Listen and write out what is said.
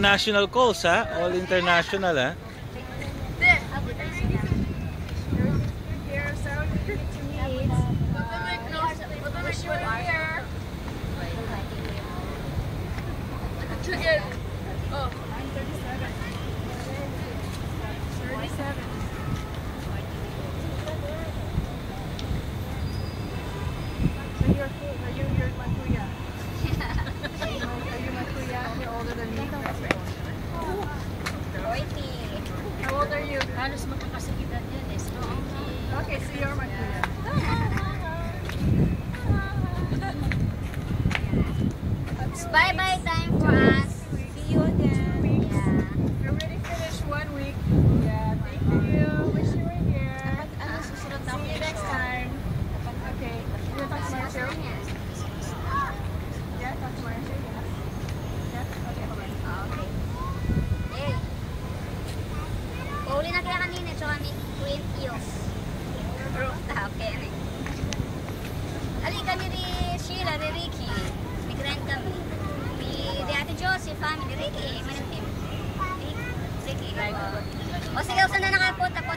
international calls, ha? All international, ha? Chicken. Oh. 37. So you're my kuya. Are you my kuya? You're older than me. How old are you? Halos magkakasakitan yan eh. So, Okay, so you're my kuya. Bye-bye time for us. See you again. Yeah. We already finished 1 week. Yeah, thank you. Wish you were here. See you next time. Okay. You want to talk to Marshall? Yeah, talk to Marshall. Yeah? Okay, bye-bye. Okay. Hey. Pauli na kaya kanina, tsaka ni Queen Eels. Okay, ano. Ali kami ni Sheila, ni Ricky. Migrant kami. Ni Ate Josie, family. Ricky, manipim. Ricky. O sige, usan na nakapunta po.